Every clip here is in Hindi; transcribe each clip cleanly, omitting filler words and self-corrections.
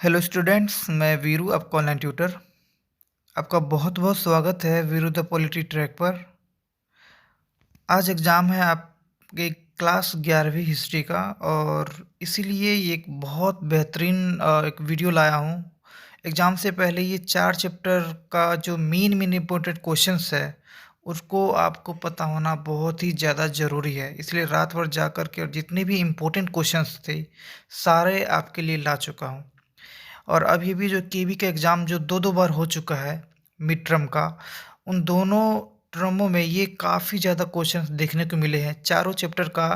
हेलो स्टूडेंट्स, मैं वीरू आपका ऑनलाइन ट्यूटर। आपका बहुत बहुत स्वागत है वीरू द पॉलिटी ट्रैक पर। आज एग्ज़ाम है आपके क्लास 11वीं हिस्ट्री का और इसीलिए ये एक बहुत बेहतरीन एक वीडियो लाया हूँ। एग्ज़ाम से पहले ये 4 चैप्टर का जो मेन इम्पोर्टेंट क्वेश्चंस है, उसको आपको पता होना बहुत ही ज़्यादा ज़रूरी है। इसलिए रात भर जा कर के और जितने भी इम्पोर्टेंट क्वेश्चंस थे, सारे आपके लिए ला चुका हूँ। और अभी भी जो केवी का एग्ज़ाम जो 2-2 बार हो चुका है मिड टर्म का, उन दोनों टर्मों में ये काफ़ी ज़्यादा क्वेश्चंस देखने को मिले हैं। चारों चैप्टर का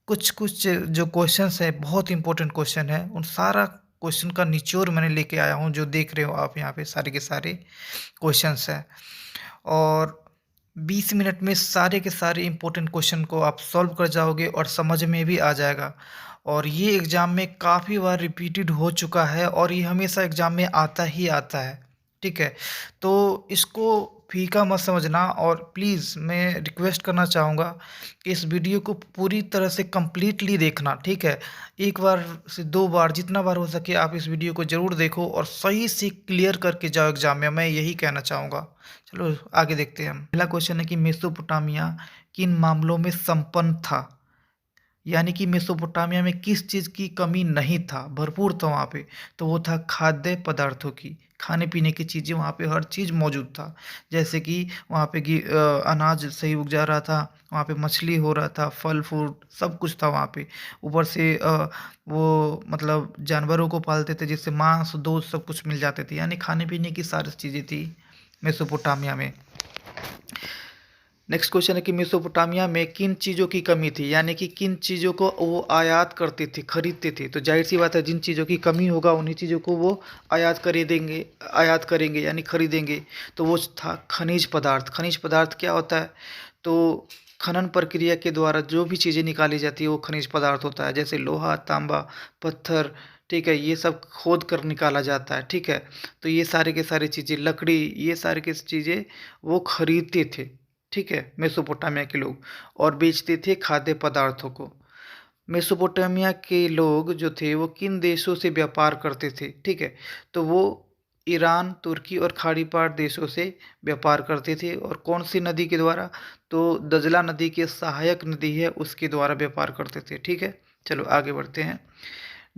कुछ-कुछ जो क्वेश्चंस हैं, बहुत इम्पोर्टेंट क्वेश्चन है। उन सारा क्वेश्चन का निचोड़ मैंने लेके आया हूँ, जो देख रहे हो आप यहाँ पे सारे के सारे क्वेश्चंस हैं। और 20 मिनट में सारे के सारे इम्पोर्टेंट क्वेश्चन को आप सॉल्व कर जाओगे और समझ में भी आ जाएगा। और ये एग्ज़ाम में काफ़ी बार रिपीटेड हो चुका है और ये हमेशा एग्ज़ाम में आता ही आता है, ठीक है? तो इसको फीका मत समझना और प्लीज़ मैं रिक्वेस्ट करना चाहूँगा कि इस वीडियो को पूरी तरह से कंप्लीटली देखना, ठीक है? 1 बार से 2 बार जितना बार हो सके आप इस वीडियो को ज़रूर देखो और सही से क्लियर करके जाओ एग्ज़ाम में, मैं यही कहना चाहूँगा। चलो आगे देखते हैं हम। पहला क्वेश्चन है कि मेसोपोटामिया किन मामलों में संपन्न था? यानी कि मेसोपोटामिया में किस चीज़ की कमी नहीं था, भरपूर था वहाँ पे। तो वो था खाद्य पदार्थों की, खाने-पीने की चीज़ें वहाँ पे हर चीज़ मौजूद था। जैसे कि वहाँ पे अनाज सही उग जा रहा था, वहाँ पे मछली हो रहा था, फल-फ्रूट सब कुछ था वहाँ पे। ऊपर से वो मतलब जानवरों को पालते थे जिससे मांस, दूध सब कुछ मिल जाते थे। यानी खाने-पीने की सारी चीज़ें थी मेसोपोटामिया में। नेक्स्ट क्वेश्चन है कि मेसोपोटामिया में किन चीज़ों की कमी थी? यानी कि किन चीज़ों को वो आयात करते थे, खरीदते थे। तो ज़ाहिर-सी बात है जिन चीज़ों की कमी होगा उन्हीं चीज़ों को वो आयात करेंगे यानी खरीदेंगे। तो वो था खनिज पदार्थ। खनिज पदार्थ क्या होता है? तो खनन प्रक्रिया के द्वारा जो भी चीज़ें निकाली जाती है वो खनिज पदार्थ होता है। जैसे लोहा, तांबा, पत्थर, ठीक है? ये सब खोद कर निकाला जाता है, ठीक है? तो ये सारे के सारी चीज़ें, लकड़ी, ये सारी की चीज़ें वो खरीदते थे। ठीक है, मेसोपोटामिया के लोग और बेचते थे खाद्य पदार्थों को। मेसोपोटामिया के लोग जो थे वो किन देशों से व्यापार करते थे? ठीक है, तो वो ईरान, तुर्की और खाड़ी पार देशों से व्यापार करते थे। और कौन सी नदी के द्वारा? तो दजला नदी के सहायक नदी है उसके द्वारा व्यापार करते थे। ठीक है, चलो आगे बढ़ते हैं।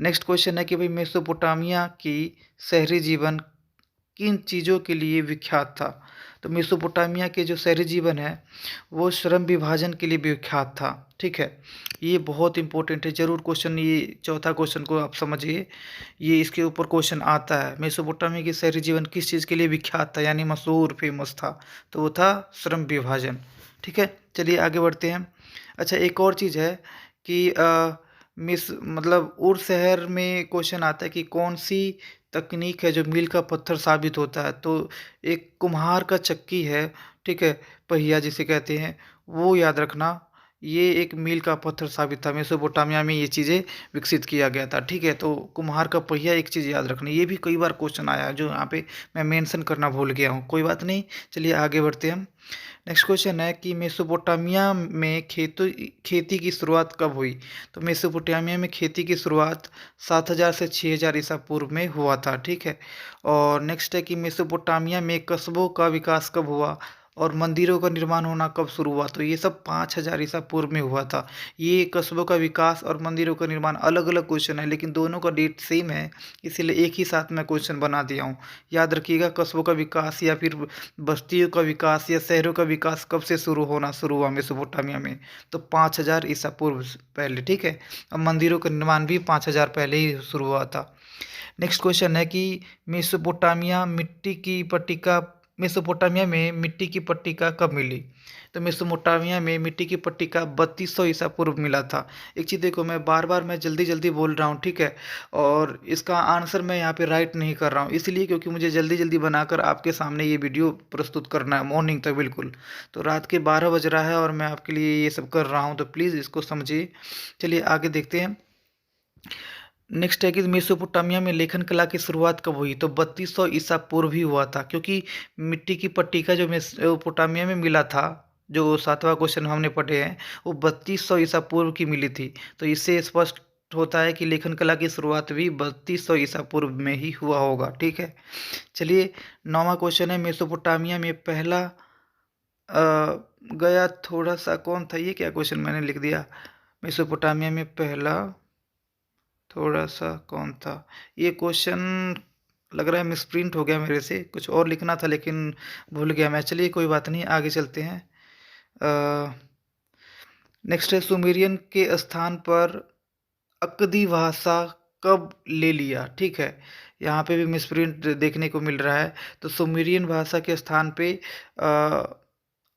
नेक्स्ट क्वेश्चन है कि भाई मेसोपोटामिया की शहरी जीवन किन चीज़ों के लिए विख्यात था? तो मेसोपोटामिया के जो शहरी जीवन है वो श्रम विभाजन के लिए विख्यात था। ठीक है, ये बहुत इंपॉर्टेंट है, ज़रूर क्वेश्चन, ये चौथा क्वेश्चन को आप समझिए, ये इसके ऊपर क्वेश्चन आता है। मेसोपोटामिया के शहरी जीवन किस चीज़ के लिए विख्यात था यानी मशहूर फेमस था? तो वो था श्रम विभाजन। ठीक है, चलिए आगे बढ़ते हैं। अच्छा, एक और चीज़ है कि मिस मतलब उर शहर में क्वेश्चन आता है कि कौन सी तकनीक है जो मील का पत्थर साबित होता है? तो एक कुम्हार का चक्की है, ठीक है, पहिया जिसे कहते हैं, वो याद रखना, ये एक मील का पत्थर साबित था। मेसोपोटामिया में ये चीज़ें विकसित किया गया था, ठीक है? तो कुम्हार का पहिया एक चीज़ याद रखना, ये भी कई बार क्वेश्चन आया है जो यहाँ पे मैं मेंशन करना भूल गया हूँ, कोई बात नहीं, चलिए आगे बढ़ते हैं हम। नेक्स्ट क्वेश्चन है कि मेसोपोटामिया में खेती की शुरुआत कब हुई? तो मेसोपोटामिया में खेती की शुरुआत 7000 से 6000 ईसा पूर्व में हुआ था, ठीक है? और नेक्स्ट है कि मेसोपोटामिया में कस्बों का विकास कब हुआ और मंदिरों का निर्माण होना कब शुरू हुआ? तो ये सब 5000 ईसा पूर्व में हुआ था। ये कस्बों का विकास और मंदिरों का निर्माण अलग-अलग क्वेश्चन है, लेकिन दोनों का डेट सेम है, इसीलिए एक ही साथ मैं क्वेश्चन बना दिया हूँ। याद रखिएगा, कस्बों का विकास या फिर बस्तियों का विकास या शहरों का विकास कब से शुरू हुआ मेसोपोटामिया में? तो 5000 ईसा पूर्व पहले, ठीक है? अब मंदिरों का निर्माण भी 5000 पहले ही शुरू हुआ था। नेक्स्ट क्वेश्चन है कि मेसोपोटामिया में मिट्टी की पट्टिका कब मिली? तो मेसोपोटामिया में मिट्टी की पट्टिका 3200 ईसा पूर्व मिला था। एक चीज़ देखो, मैं बार-बार मैं जल्दी-जल्दी बोल रहा हूँ, ठीक है? और इसका आंसर मैं यहाँ पे राइट नहीं कर रहा हूँ, इसलिए क्योंकि मुझे जल्दी-जल्दी बनाकर आपके सामने ये वीडियो प्रस्तुत करना है मॉर्निंग तक बिल्कुल। तो रात के 12 बज रहा है और मैं आपके लिए ये सब कर रहा हूँ, तो प्लीज़ इसको समझिए। चलिए आगे देखते हैं। नेक्स्ट है कि मेसोपोटामिया में लेखन कला की शुरुआत कब हुई? तो 3200 ईसा पूर्व ही हुआ था, क्योंकि मिट्टी की पट्टिका जो मेसोपोटामिया में मिला था, जो 7वां क्वेश्चन हमने पढ़े हैं, वो 3200 ईसा पूर्व की मिली थी। तो इससे स्पष्ट होता है कि लेखन कला की शुरुआत भी 3200 ईसा पूर्व में ही हुआ होगा। ठीक है, चलिए 9वां क्वेश्चन है, मेसोपोटामिया में पहला गया थोड़ा सा कौन था? ये क्या क्वेश्चन मैंने लिख दिया, मेसोपोटामिया में पहला थोड़ा सा कौन था? ये क्वेश्चन लग रहा है मिसप्रिंट हो गया मेरे से, कुछ और लिखना था लेकिन भूल गया मैं। चलिए कोई बात नहीं, आगे चलते हैं। नेक्स्ट है, सुमेरियन के स्थान पर अक्दी भाषा कब ले लिया? ठीक है, यहाँ पे भी मिसप्रिंट देखने को मिल रहा है। तो सुमेरियन भाषा के स्थान पे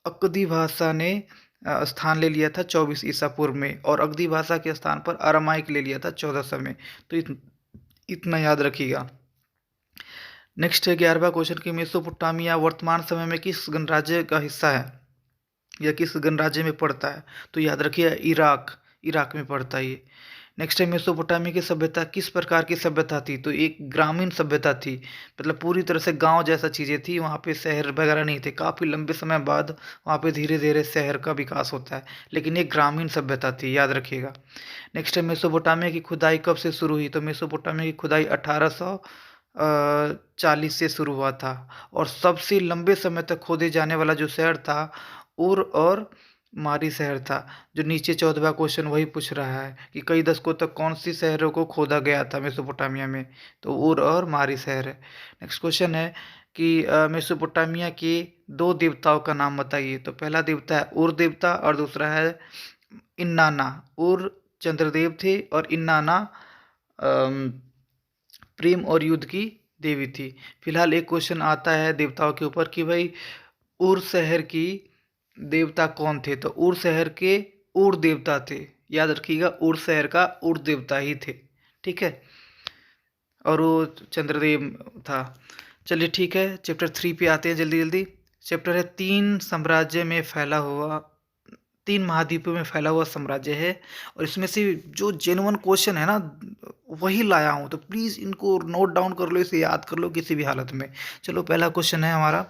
अक्दी भाषा ने स्थान ले लिया था 24 ईसा पूर्व में, और अक्दी भाषा के स्थान पर अरामाइक ले लिया था 1400 में। तो इतना याद रखिएगा। नेक्स्ट है 11वां क्वेश्चन कि मेसोपोटामिया वर्तमान समय में किस गणराज्य का हिस्सा है या किस गणराज्य में पड़ता है? तो याद रखिए इराक में पड़ता है ये। नेक्स्ट है, मेसोपोटामिया की सभ्यता किस प्रकार की सभ्यता थी? तो एक ग्रामीण सभ्यता थी, मतलब पूरी तरह से गांव जैसा चीज़ें थी, वहाँ पे शहर वगैरह नहीं थे। काफ़ी लंबे समय बाद वहाँ पे धीरे धीरे शहर का विकास होता है, लेकिन ये ग्रामीण सभ्यता थी, याद रखिएगा। नेक्स्ट है, मेसोपोटामिया की खुदाई कब से शुरू हुई? तो मेसोपोटामिया की खुदाई 1840 से शुरू हुआ था, और सबसे लंबे समय तक खोदे जाने वाला जो शहर था उर और मारी शहर था। जो नीचे 14वां क्वेश्चन वही पूछ रहा है कि कई दशकों तक कौन सी शहरों को खोदा गया था मेसोपोटामिया में? तो उर और मारी शहर है। नेक्स्ट क्वेश्चन है कि मेसोपोटामिया के दो देवताओं का नाम बताइए। तो पहला देवता है उर देवता और दूसरा है इन्नाना। उर चंद्रदेव थे और इन्नाना प्रेम और युद्ध की देवी थी। फिलहाल एक क्वेश्चन आता है देवताओं के ऊपर कि भाई उर शहर की देवता कौन थे? तो उर शहर के उर देवता थे, याद रखिएगा, उर शहर का उर देवता ही थे। ठीक है, और वो चंद्रदेव था। चलिए ठीक है, चैप्टर 3 पे आते हैं जल्दी जल्दी। चैप्टर है 3 महाद्वीपों में फैला हुआ साम्राज्य है, और इसमें से जो जेन्युइन क्वेश्चन है ना वही लाया हूँ, तो प्लीज़ इनको नोट डाउन कर लो, इसे याद कर लो किसी भी हालत में। चलो पहला क्वेश्चन है हमारा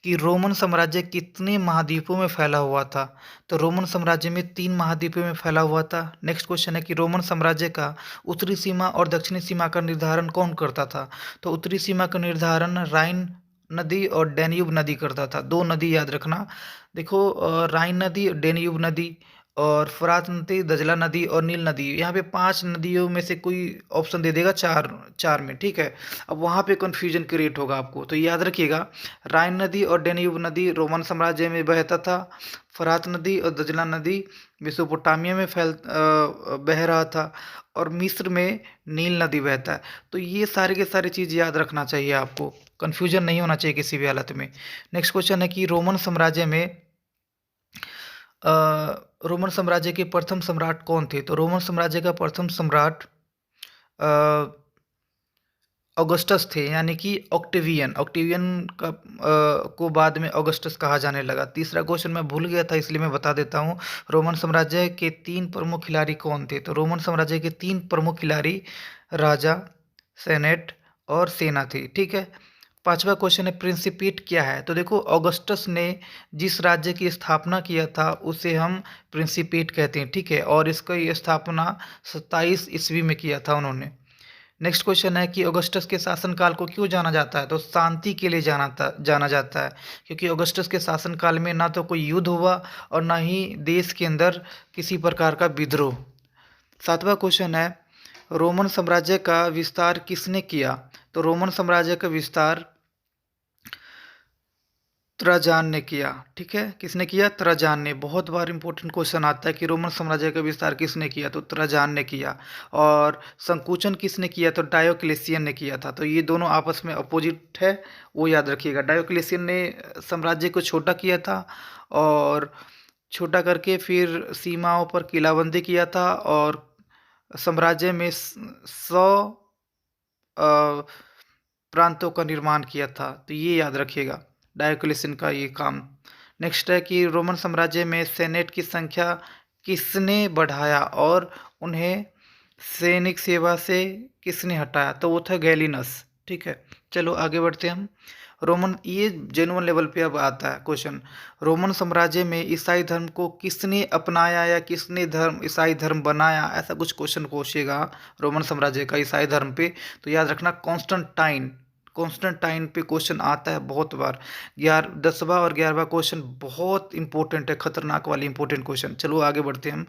कि रोमन साम्राज्य कितने महाद्वीपों में फैला हुआ था? तो रोमन साम्राज्य में 3 महाद्वीपों में फैला हुआ था। नेक्स्ट क्वेश्चन है कि रोमन साम्राज्य का उत्तरी सीमा और दक्षिणी सीमा का निर्धारण कौन करता था? तो उत्तरी सीमा का निर्धारण राइन नदी और डैन्यूब नदी करता था। 2 नदी याद रखना, देखो, राइन नदी, डेन्यूब नदी और फरात नदी, दजला नदी और नील नदी। यहाँ पे 5 नदियों में से कोई ऑप्शन दे देगा, चार में। ठीक है, अब वहाँ पे कन्फ्यूजन क्रिएट होगा आपको, तो याद रखिएगा, राइन नदी और डेन्यूब नदी रोमन साम्राज्य में बहता था। फरात नदी और दजला नदी मेसोपोटामिया में बह रहा था, और मिस्र में नील नदी बहता है। तो ये सारे के सारी चीज़ याद रखना चाहिए आपको, कन्फ्यूजन नहीं होना चाहिए किसी भी हालत में। नेक्स्ट क्वेश्चन है कि रोमन साम्राज्य के प्रथम सम्राट कौन थे? तो रोमन साम्राज्य का प्रथम सम्राट ऑगस्टस थे, यानी कि ऑक्टेवियन का को बाद में ऑगस्टस कहा जाने लगा। तीसरा क्वेश्चन मैं भूल गया था, इसलिए मैं बता देता हूँ। रोमन साम्राज्य के 3 प्रमुख खिलाड़ी कौन थे? तो रोमन साम्राज्य के 3 प्रमुख खिलाड़ी राजा, सेनेट और सेना थी। ठीक है, 5वां क्वेश्चन है प्रिंसिपेट क्या है? तो देखो, ऑगस्टस ने जिस राज्य की स्थापना किया था उसे हम प्रिंसिपेट कहते हैं। ठीक है, और इसका स्थापना 27 ईस्वी में किया था उन्होंने। नेक्स्ट क्वेश्चन है कि ऑगस्टस के शासनकाल को क्यों जाना जाता है? तो शांति के लिए जाना जाता है, क्योंकि ऑगस्टस के शासनकाल में ना तो कोई युद्ध हुआ और ना ही देश के अंदर किसी प्रकार का विद्रोह। 7वां क्वेश्चन है रोमन साम्राज्य का विस्तार किसने किया? तो रोमन साम्राज्य का विस्तार त्राजान ने किया। ठीक है, किसने किया? त्राजान ने। बहुत बार इंपॉर्टेंट क्वेश्चन आता है कि रोमन साम्राज्य का विस्तार किसने किया? तो त्राजान ने किया। और संकुचन किसने किया? तो डायोक्लेसियन ने किया था। तो ये दोनों आपस में अपोजिट है, वो याद रखिएगा। डायोक्लेसियन ने साम्राज्य को छोटा किया था, और छोटा करके फिर सीमाओं पर किलाबंदी किया था, और साम्राज्य में 100 प्रांतों का निर्माण किया था। तो ये याद रखिएगा, डायोक्लेशियन का ये काम। नेक्स्ट है कि रोमन साम्राज्य में सेनेट की संख्या किसने बढ़ाया और उन्हें सैनिक सेवा से किसने हटाया? तो वो था गैलिनस। ठीक है, चलो आगे बढ़ते हैं हम। रोमन, ये जेनुअन लेवल पे अब आता है क्वेश्चन। रोमन साम्राज्य में ईसाई धर्म को किसने अपनाया या किसने धर्म ईसाई धर्म बनाया, ऐसा कुछ क्वेश्चन पूछेगा रोमन साम्राज्य का ईसाई धर्म पे। तो याद रखना कॉन्स्टेंटाइन, कॉन्स्टेंटाइन पे क्वेश्चन आता है बहुत बार। 10वां और 11वां क्वेश्चन बहुत इंपॉर्टेंट है, खतरनाक वाली इंपॉर्टेंट क्वेश्चन। चलो आगे बढ़ते हैं हम।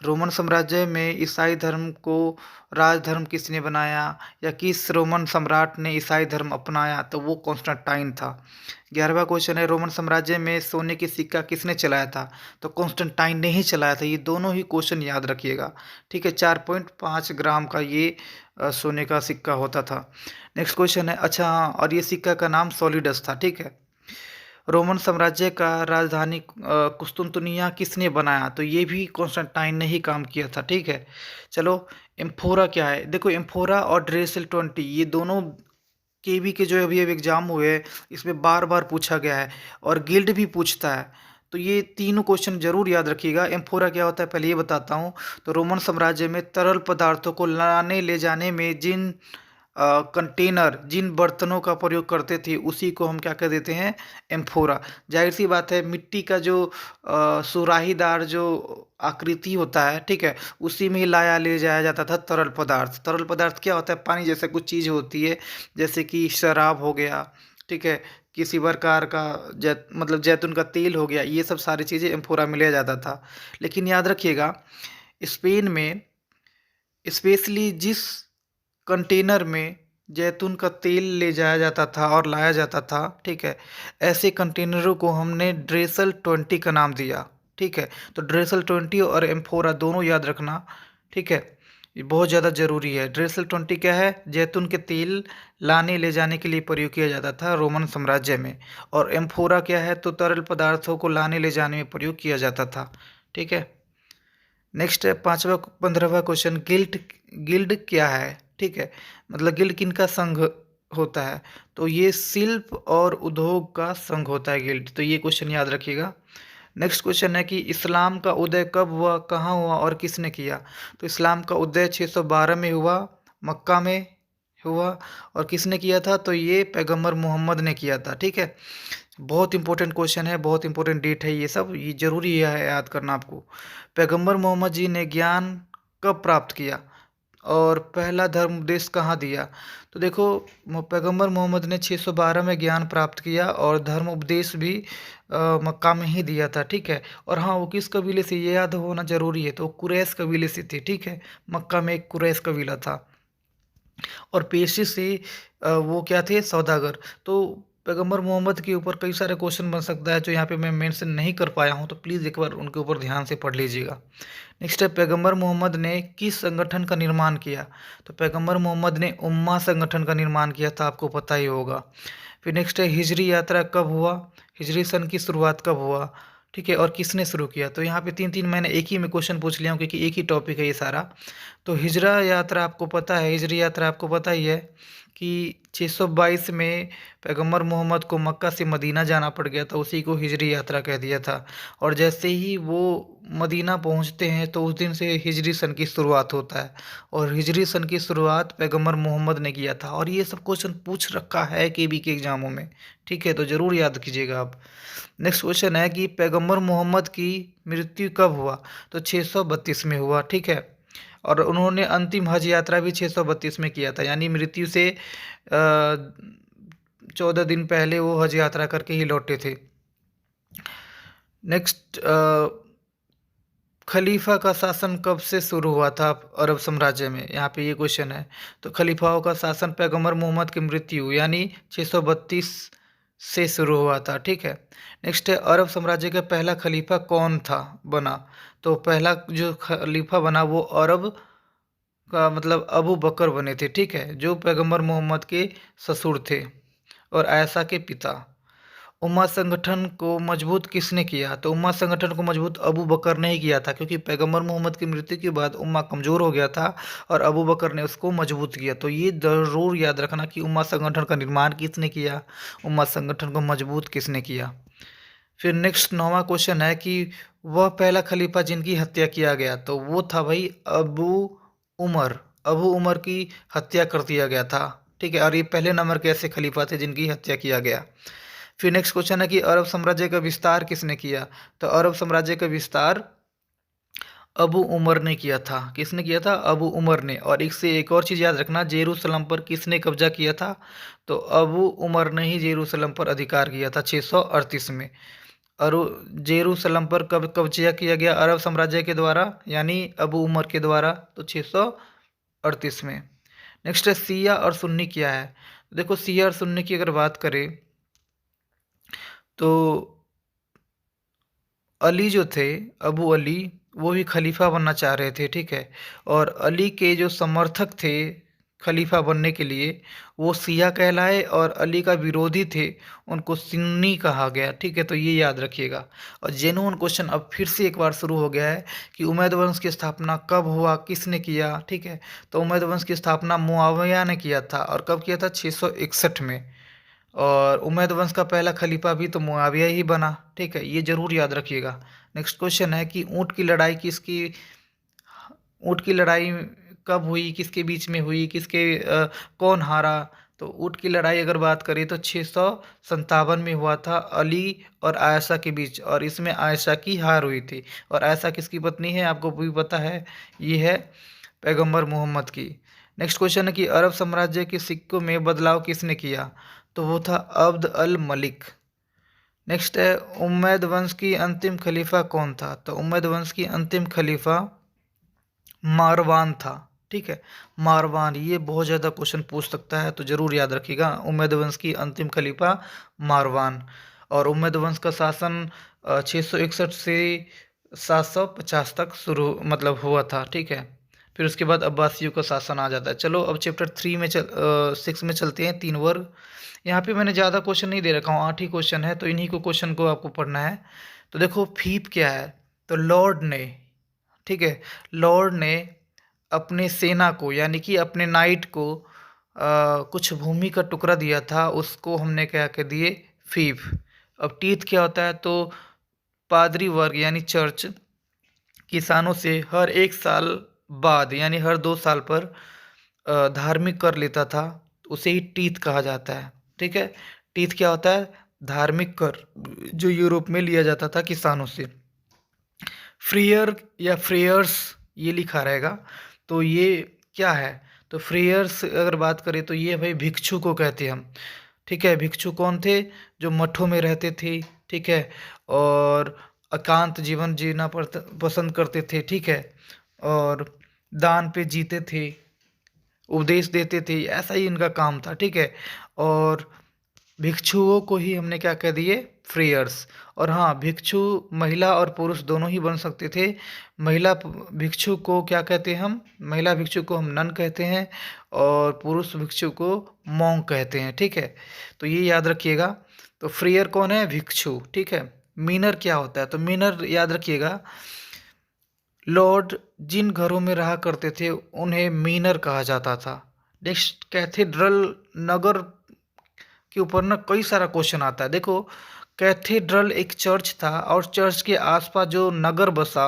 रोमन साम्राज्य में ईसाई धर्म को राजधर्म किसने बनाया या किस रोमन सम्राट ने ईसाई धर्म अपनाया, तो वो कॉन्स्टेंटाइन था। 11वां क्वेश्चन है, रोमन साम्राज्य में सोने की सिक्का किसने चलाया था, तो कॉन्स्टेंटाइन ने ही चलाया था। ये दोनों ही क्वेश्चन याद रखिएगा, ठीक है। 4.5 ग्राम का ये सोने का सिक्का होता था। नेक्स्ट क्वेश्चन है, अच्छा हाँ, और ये सिक्का का नाम सॉलिडस था, ठीक है। रोमन साम्राज्य का राजधानी कुस्तुनतुनिया किसने बनाया, तो ये भी कॉन्स्टेंटाइन ने ही काम किया था, ठीक है। चलो, एम्फोरा क्या है, देखो एम्फोरा और ड्रेसल 20 ये दोनों केवी के जो अभी अभी एग्जाम हुए हैं इसमें बार बार पूछा गया है और गिल्ड भी पूछता है। तो ये तीनों क्वेश्चन जरूर याद रखिएगा। एम्फोरा क्या होता है पहले ये बताता हूँ। तो रोमन साम्राज्य में तरल पदार्थों को लाने ले जाने में जिन कंटेनर, जिन बर्तनों का प्रयोग करते थे उसी को हम क्या कह देते हैं, एम्फोरा। जाहिर सी बात है, मिट्टी का जो सुराहीदार जो आकृति होता है, ठीक है, उसी में ही लाया ले जाया जाता था तरल पदार्थ। तरल पदार्थ क्या होता है, पानी जैसा कुछ चीज़ होती है, जैसे कि शराब हो गया, ठीक है, किसी प्रकार का मतलब जैतून का तेल हो गया, ये सब सारी चीज़ें एम्फोरा में लिया जाता था। लेकिन याद रखिएगा, स्पेन में स्पेशली जिस कंटेनर में जैतून का तेल ले जाया जाता था और लाया जाता था, ठीक है, ऐसे कंटेनरों को हमने ड्रेसल 20 का नाम दिया, ठीक है। तो ड्रेसल 20 और एम्फोरा दोनों याद रखना, ठीक है, ये बहुत ज़्यादा ज़रूरी है। ड्रेसल 20 क्या है, जैतून के तेल लाने ले जाने के लिए प्रयोग किया जाता था रोमन साम्राज्य में। और एम्फोरा क्या है, तो तरल पदार्थों को लाने ले जाने में प्रयोग किया जाता था, ठीक है। नेक्स्ट है 15वां क्वेश्चन, गिल्ड, गिल्ड क्या है, ठीक है, मतलब गिल्ड किनका संघ होता है, तो ये शिल्प और उद्योग का संघ होता है गिल्ड। तो ये क्वेश्चन याद रखिएगा। नेक्स्ट क्वेश्चन है कि इस्लाम का उदय कब हुआ, कहाँ हुआ और किसने किया, तो इस्लाम का उदय 612 में हुआ, मक्का में हुआ। और किसने किया था, तो ये पैगंबर मोहम्मद ने किया था, ठीक है। बहुत इंपॉर्टेंट क्वेश्चन है, बहुत इंपॉर्टेंट डेट है, ये सब ये जरूरी है याद करना आपको। पैगंबर मोहम्मद जी ने ज्ञान कब प्राप्त किया और पहला धर्म उपदेश कहाँ दिया, तो देखो पैगंबर मोहम्मद ने 612 में ज्ञान प्राप्त किया और धर्म उपदेश भी मक्का में ही दिया था, ठीक है। और हाँ, वो किस कबीले से ये याद होना जरूरी है, तो कुरैश कबीले से थे, ठीक है। मक्का में एक कुरैश कबीला था और पेशे से वो क्या थे, सौदागर। तो पैगंबर मोहम्मद के ऊपर कई सारे क्वेश्चन बन सकता है जो यहाँ पे मैं मेंशन नहीं कर पाया हूँ, तो प्लीज़ एक बार उनके ऊपर ध्यान से पढ़ लीजिएगा। नेक्स्ट है, पैगंबर मोहम्मद ने किस संगठन का निर्माण किया, तो पैगंबर मोहम्मद ने उम्मा संगठन का निर्माण किया था, आपको पता ही होगा। फिर नेक्स्ट है, हिजरी यात्रा कब हुआ, हिजरी सन की शुरुआत कब हुआ, ठीक है, और किसने शुरू किया। तो यहाँ पे तीन तीन मैंने एक ही में क्वेश्चन पूछ लिया हूँ क्योंकि एक ही टॉपिक है ये सारा। तो हिजरा यात्रा आपको पता है, हिजरी यात्रा आपको पता ही है कि 622 में पैगंबर मोहम्मद को मक्का से मदीना जाना पड़ गया था, उसी को हिजरी यात्रा कह दिया था। और जैसे ही वो मदीना पहुंचते हैं तो उस दिन से हिजरी सन की शुरुआत होता है और हिजरी सन की शुरुआत पैगंबर मोहम्मद ने किया था। और ये सब क्वेश्चन पूछ रखा है केबी के एग्जामों में, ठीक है, तो ज़रूर याद कीजिएगा आप। नेक्स्ट क्वेश्चन है कि पैगंबर मोहम्मद की मृत्यु कब हुआ, तो 632 में हुआ, ठीक है। और उन्होंने अंतिम हज यात्रा भी 632 में किया था, यानी मृत्यु से 14 दिन पहले वो हज यात्रा करके ही लौटे थे। नेक्स्ट, खलीफा का शासन कब से शुरू हुआ था अरब साम्राज्य में, यहाँ पे ये क्वेश्चन है। तो खलीफाओं का शासन पैगंबर मोहम्मद की मृत्यु यानी 632 से शुरू हुआ था, ठीक है। नेक्स्ट है, अरब साम्राज्य का पहला खलीफा कौन था बना, तो पहला जो खलीफा बना वो अरब का मतलब अबू बकर बने थे, ठीक है, जो पैगंबर मोहम्मद के ससुर थे और आयशा के पिता। उम्मा संगठन को मजबूत किसने किया, तो उम्मा संगठन को मजबूत अबू बकर ने ही किया था, क्योंकि पैगंबर मोहम्मद की मृत्यु के बाद उम्मा कमज़ोर हो गया था और अबू बकर ने उसको मजबूत किया। तो ये ज़रूर याद रखना कि उम्मा संगठन का निर्माण किसने किया, उम्मा संगठन को मजबूत किसने किया। फिर नेक्स्ट 9वां क्वेश्चन है कि वह पहला खलीफा जिनकी हत्या किया गया, तो वो था भाई अबू उमर। अबू उमर की हत्या कर दिया गया था, ठीक है, और ये पहले नंबर के ऐसे खलीफा थे जिनकी हत्या किया गया। फिर नेक्स्ट क्वेश्चन है कि अरब साम्राज्य का विस्तार किसने किया? तो अरब साम्राज्य का विस्तार अबू उमर ने किया था। किसने किया था? अबू उमर ने। और इससे एक और चीज़ याद रखना, जेरूसलम पर किसने कब्जा किया था? तो अबू उमर ने ही जेरूसलम पर अधिकार किया था 638 में। और जेरूसलम पर कब कब्जा किया गया अरब साम्राज्य के द्वारा, यानी अबू उमर के द्वारा? तो 638 में। नेक्स्ट है सिया और सुन्नी क्या है? देखो, सिया और सुन्नी की अगर बात करें तो अली जो थे, अबू अली, वो भी खलीफा बनना चाह रहे थे, ठीक है। और अली के जो समर्थक थे खलीफा बनने के लिए, वो सिया कहलाए, और अली का विरोधी थे, उनको सुन्नी कहा गया, ठीक है। तो ये याद रखिएगा। और जेन्युइन क्वेश्चन अब फिर से एक बार शुरू हो गया है कि उमैद वंश की स्थापना कब हुआ, किसने किया, ठीक है। तो उमैद वंश की स्थापना मुआविया ने किया था, और कब किया था? 661 में। और उमैद वंश का पहला खलीफा भी तो मुआविया ही बना, ठीक है। ये जरूर याद रखिएगा। नेक्स्ट क्वेश्चन है कि ऊँट की लड़ाई कब हुई, किसके बीच में हुई, कौन हारा? तो ऊँट की लड़ाई अगर बात करें तो 657 में हुआ था, अली और आयशा के बीच, और इसमें आयशा की हार हुई थी। और आयशा किसकी पत्नी है, आपको भी पता है, ये है पैगंबर मोहम्मद की। नेक्स्ट क्वेश्चन है कि अरब साम्राज्य के सिक्कों में बदलाव किसने किया? तो वो था अब्द अल मलिक। नेक्स्ट है उम्मैद वंश की अंतिम खलीफा कौन था? तो उम्मैद वंश की अंतिम खलीफा मारवान था, ठीक है। मारवान, ये बहुत ज़्यादा क्वेश्चन पूछ सकता है, तो ज़रूर याद रखिएगा। उम्मैद वंश की अंतिम खलीफा मारवान। और उम्मैद वंश का शासन 661 से 750 तक शुरू मतलब हुआ था, ठीक है। फिर उसके बाद अब्बासियों का शासन आ जाता है। चलो अब चैप्टर 6 में चलते हैं, 3 वर्ग। यहाँ पे मैंने ज़्यादा क्वेश्चन नहीं दे रखा हूँ, 8 ही क्वेश्चन है, तो इन्हीं को क्वेश्चन को आपको पढ़ना है। तो देखो फीप क्या है? तो लॉर्ड ने, ठीक है, लॉर्ड ने अपने सेना को, यानी कि अपने नाइट को कुछ भूमि का टुकड़ा दिया था, उसको हमने क्या कह दिए? फीप। अब टीथ क्या होता है? तो पादरी वर्ग यानी चर्च किसानों से हर 1 साल बाद, यानी हर 2 साल पर धार्मिक कर लेता था, उसे ही टीथ कहा जाता है, ठीक है। टीथ क्या होता है? धार्मिक कर, जो यूरोप में लिया जाता था किसानों से। फ्रीयर या फ्रेयर्स ये लिखा रहेगा, तो ये क्या है? तो फ्रेयर्स अगर बात करें तो ये भाई भिक्षु को कहते हैं हम, ठीक है। भिक्षु कौन थे? जो मठों में रहते थे, ठीक है, और एकांत जीवन जीना पसंद करते थे, ठीक है, और दान पे जीते थे, उपदेश देते थे, ऐसा ही इनका काम था, ठीक है। और भिक्षुओं को ही हमने क्या कह दिए? फ्रेयर्स। और हाँ, भिक्षु महिला और पुरुष दोनों ही बन सकते थे। भिक्षु को क्या कहते हैं हम? महिला भिक्षु को हम नन कहते हैं, और पुरुष भिक्षु को मॉन्क कहते हैं, ठीक है। तो ये याद रखिएगा। तो फ्रेयर कौन है? भिक्षु, ठीक है। मीनर क्या होता है? तो मीनर याद रखिएगा, लॉर्ड जिन घरों में रहा करते थे उन्हें मीनर कहा जाता था। नेक्स्ट कैथेड्रल नगर के ऊपर ना कई सारा क्वेश्चन आता है। देखो, कैथेड्रल एक चर्च था, और चर्च के आसपास जो नगर बसा,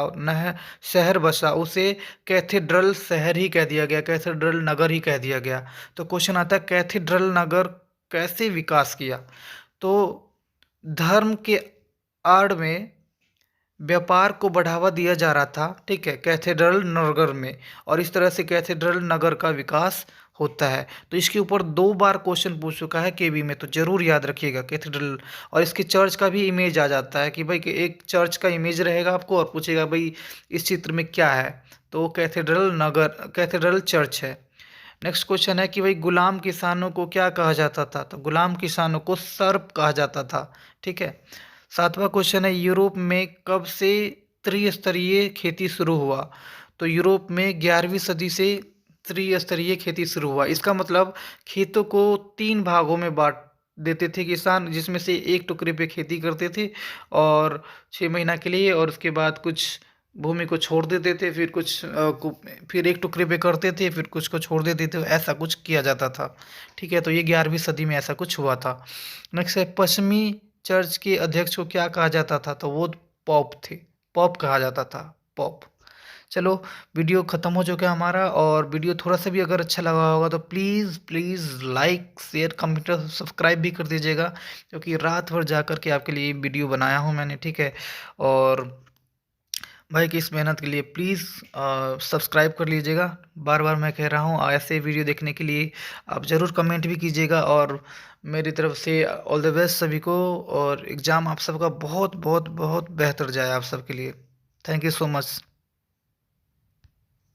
शहर बसा, उसे कैथेड्रल शहर ही कह दिया गया, कैथेड्रल नगर ही कह दिया गया। तो क्वेश्चन आता है कैथेड्रल नगर कैसे विकास किया? तो धर्म के आड़ में व्यापार को बढ़ावा दिया जा रहा था, ठीक है, कैथेड्रल नगर में, और इस तरह से कैथेड्रल नगर का विकास होता है। तो इसके ऊपर 2 बार क्वेश्चन पूछ चुका है केबी में, तो जरूर याद रखिएगा कैथेड्रल। और इसके चर्च का भी इमेज आ जाता है कि भाई कि एक चर्च का इमेज रहेगा आपको, और पूछेगा भाई इस चित्र में क्या है, तो कैथेड्रल चर्च है। नेक्स्ट क्वेश्चन है कि भाई गुलाम किसानों को क्या कहा जाता था? तो गुलाम किसानों को सर्प कहा जाता था, ठीक है। 7वां क्वेश्चन है यूरोप में कब से त्रिस्तरीय खेती शुरू हुआ? तो यूरोप में 11वीं सदी से त्रिस्तरीय खेती शुरू हुआ। इसका मतलब खेतों को 3 भागों में बांट देते थे किसान, जिसमें से एक टुकड़े पे खेती करते थे और 6 महीना के लिए, और उसके बाद कुछ भूमि को छोड़ देते थे, फिर एक टुकड़े पे करते थे, फिर कुछ को छोड़ देते थे, ऐसा कुछ किया जाता था, ठीक है। तो ये 11वीं सदी में ऐसा कुछ हुआ था। नेक्स्ट है पश्चिमी चर्च के अध्यक्ष को क्या कहा जाता था? तो वो पॉप थे, पॉप कहा जाता था, पॉप। चलो, वीडियो ख़त्म हो चुका है हमारा, और वीडियो थोड़ा सा भी अगर अच्छा लगा होगा तो please please like share comment और सब्सक्राइब भी कर दीजिएगा, क्योंकि रात भर जा कर के आपके लिए वीडियो बनाया हूँ मैंने, ठीक है। और भाई की इस मेहनत के लिए प्लीज़ सब्सक्राइब कर लीजिएगा। बार बार मैं कह रहा हूँ, ऐसे वीडियो देखने के लिए आप ज़रूर कमेंट भी कीजिएगा। और मेरी तरफ से ऑल द बेस्ट सभी को, और एग्ज़ाम आप सबका बहुत बहुत बहुत बेहतर जाए आप सबके लिए। Thank you so much.